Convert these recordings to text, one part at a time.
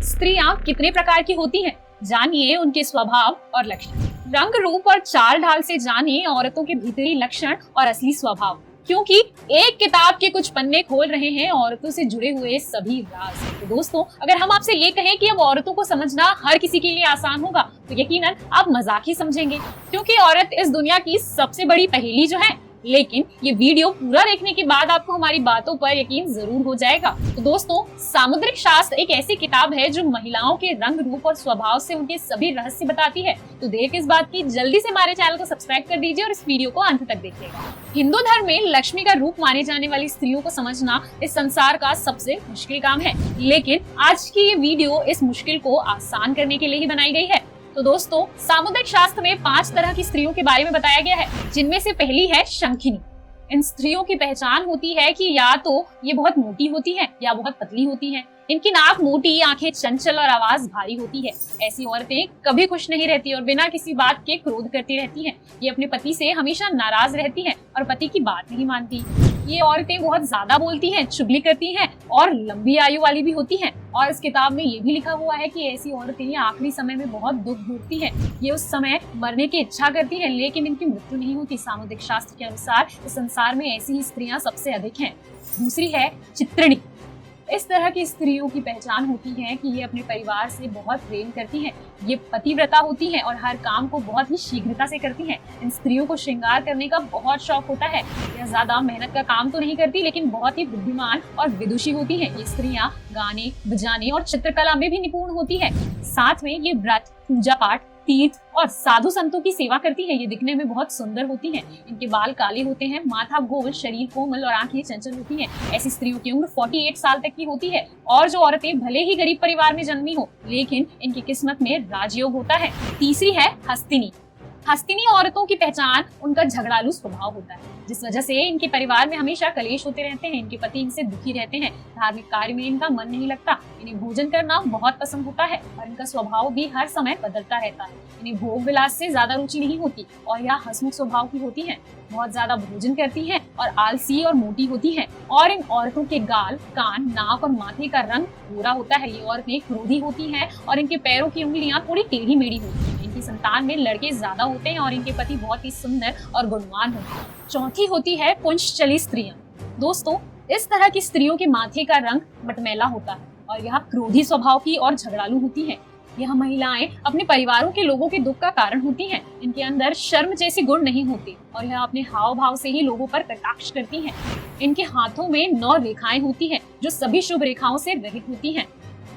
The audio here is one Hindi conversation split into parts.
स्त्रियां कितने प्रकार की होती हैं? जानिए उनके स्वभाव और लक्षण। रंग रूप और चाल ढाल से जानिए औरतों के भीतरी लक्षण और असली स्वभाव, क्योंकि एक किताब के कुछ पन्ने खोल रहे हैं औरतों से जुड़े हुए सभी राज। तो दोस्तों, अगर हम आपसे ये कहें कि अब औरतों को समझना हर किसी के लिए आसान होगा, तो यकीनन आप मजाक ही समझेंगे, क्योंकि औरत इस दुनिया की सबसे बड़ी पहेली जो है। लेकिन ये वीडियो पूरा देखने के बाद आपको हमारी बातों पर यकीन जरूर हो जाएगा। तो दोस्तों, सामुद्रिक शास्त्र एक ऐसी किताब है जो महिलाओं के रंग रूप और स्वभाव से उनके सभी रहस्य बताती है। तो देर किस बात की, जल्दी से हमारे चैनल को सब्सक्राइब कर दीजिए और इस वीडियो को अंत तक देखिएगा। हिंदू धर्म में लक्ष्मी का रूप माने जाने वाली स्त्रियों को समझना इस संसार का सबसे मुश्किल काम है, लेकिन आज की ये वीडियो इस मुश्किल को आसान करने के लिए ही बनाई गई है। तो दोस्तों, सामुद्रिक शास्त्र में 5 तरह की स्त्रियों के बारे में बताया गया है, जिनमें से पहली है शंखिनी। इन स्त्रियों की पहचान होती है कि या तो ये बहुत मोटी होती है या बहुत पतली होती है। इनकी नाक मोटी, आंखें चंचल और आवाज भारी होती है। ऐसी औरतें कभी खुश नहीं रहती और बिना किसी बात के क्रोध करती रहती हैं। ये अपने पति से हमेशा नाराज रहती हैं और पति की बात नहीं मानती। ये औरतें बहुत ज्यादा बोलती हैं, चुगली करती हैं और लंबी आयु वाली भी होती हैं। और इस किताब में ये भी लिखा हुआ है कि ऐसी औरतें आखिरी समय में बहुत दुख भोगती हैं। ये उस समय मरने की इच्छा करती हैं, लेकिन इनकी मृत्यु नहीं होती। सामुद्रिक शास्त्र के अनुसार इस संसार में ऐसी ही स्त्रियां सबसे अधिक हैं। दूसरी है चित्रणी। इस तरह की स्त्रियों की पहचान होती है कि ये अपने परिवार से बहुत प्रेम करती हैं। ये पतिव्रता होती हैं और हर काम को बहुत ही शीघ्रता से करती हैं। इन स्त्रियों को श्रृंगार करने का बहुत शौक होता है। यह ज्यादा मेहनत का काम तो नहीं करती, लेकिन बहुत ही बुद्धिमान और विदुषी होती हैं। ये स्त्रियां गाने बजाने और चित्रकला में भी निपुण होती है। साथ में ये व्रत, पूजा पाठ, तीर्थ और साधु संतों की सेवा करती है। ये दिखने में बहुत सुंदर होती हैं। इनके बाल काले होते हैं, माथा गोल, शरीर कोमल और आंखें चंचल होती हैं। ऐसी स्त्रियों की उम्र 48 साल तक की होती है। और जो औरतें भले ही गरीब परिवार में जन्मी हो, लेकिन इनकी किस्मत में राजयोग होता है। तीसरी है हस्तिनी। हस्तिनी औरतों की पहचान उनका झगड़ालू स्वभाव होता है, जिस वजह से इनके परिवार में हमेशा कलेश होते रहते हैं। इनके पति इनसे दुखी रहते हैं। धार्मिक कार्य में इनका मन नहीं लगता। इन्हें भोजन करना बहुत पसंद होता है और इनका स्वभाव भी हर समय बदलता रहता है। इन्हें भोग विलास से ज्यादा रुचि नहीं होती और यह हंसमुख स्वभाव की होती है। बहुत ज्यादा भोजन करती हैं और आलसी और मोटी होती हैं। और इन औरतों के गाल, कान, नाक और माथे का रंग भूरा होता है। ये औरतें क्रोधी होती हैं और इनके पैरों की उंगलियां थोड़ी टेढ़ी मेढ़ी होती हैं। इनकी संतान में लड़के ज्यादा होते हैं और इनके पति बहुत ही सुंदर और गुणवान होते हैं। चौथी होती है पुंछचली स्त्रियां। दोस्तों, इस तरह की स्त्रियों के माथे का रंग मटमैला होता है और यह क्रोधी स्वभाव की और झगड़ालू होती है। यह महिलाएं अपने परिवारों के लोगों के दुख का कारण होती हैं। इनके अंदर शर्म जैसे गुण नहीं होते और यह अपने हाव भाव से ही लोगों पर कटाक्ष करती हैं। इनके हाथों में 9 रेखाएं होती हैं, जो सभी शुभ रेखाओं से रहित होती हैं।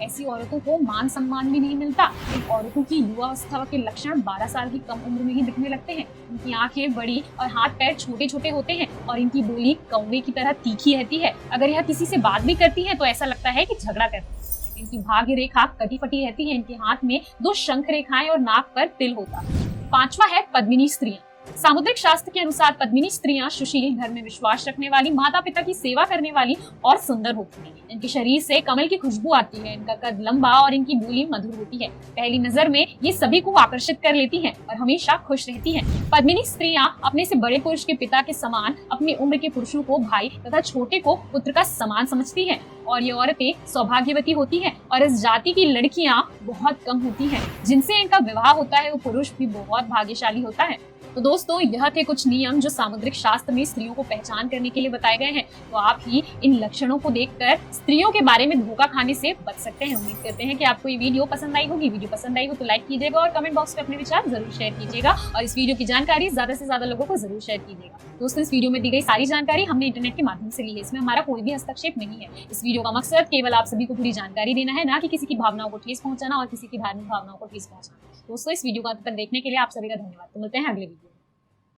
ऐसी औरतों को मान सम्मान भी नहीं मिलता। इन औरतों की युवावस्था के लक्षण 12 साल की कम उम्र में ही दिखने लगते हैं। इनकी आंखें बड़ी और हाथ पैर छोटे छोटे होते हैं और इनकी बोली कौवे की तरह तीखी रहती है। अगर यह किसी से बात भी करती है तो ऐसा लगता है कि झगड़ा करती है। इनकी भाग्य रेखा कटी फटी रहती है। इनके हाथ में 2 शंख रेखाएं और नाक पर तिल होता है। 5वां है पद्मिनी स्त्रियां। सामुद्रिक शास्त्र के अनुसार पद्मिनी स्त्रियां सुशील, धर्म में विश्वास रखने वाली, माता पिता की सेवा करने वाली और सुंदर होती हैं। इनके शरीर से कमल की खुशबू आती है। इनका कद लंबा और इनकी बोली मधुर होती है। पहली नजर में ये सभी को आकर्षित कर लेती हैं और हमेशा खुश रहती हैं। पद्मिनी स्त्रियां अपने से बड़े पुरुष के पिता के समान, अपनी उम्र के पुरुषों को भाई तथा छोटे को पुत्र का समान समझती हैं। और ये औरतें सौभाग्यवती होती हैं और इस जाति की लड़कियां बहुत कम होती हैं। जिनसे इनका विवाह होता है वो पुरुष भी बहुत भाग्यशाली होता है। तो दोस्तों, यह थे कुछ नियम जो सामुद्रिक शास्त्र में स्त्रियों को पहचान करने के लिए बताए गए हैं। तो आप ही इन लक्षणों को देखकर स्त्रियों के बारे में धोखा खाने से बच सकते हैं। उम्मीद करते हैं कि आपको ये वीडियो पसंद आई होगी। वीडियो पसंद आई हो तो लाइक कीजिएगा और कमेंट बॉक्स में अपने विचार जरूर शेयर कीजिएगा और इस वीडियो की जानकारी ज्यादा से ज्यादा लोगों को जरूर शेयर कीजिएगा। दोस्तों, इस वीडियो में दी गई सारी जानकारी हमने इंटरनेट के माध्यम से ली है। इसमें हमारा कोई भी हस्तक्षेप नहीं है। इस वीडियो का मकसद केवल आप सभी को पूरी जानकारी देना है, ना कि किसी की भावनाओं को ठेस पहुंचाना और किसी की धार्मिक भावनाओं को ठेस पहुंचाना। दोस्तों, इस वीडियो को अंत तक देखने के लिए आप सभी का धन्यवाद। तो मिलते हैं अगले वीडियो।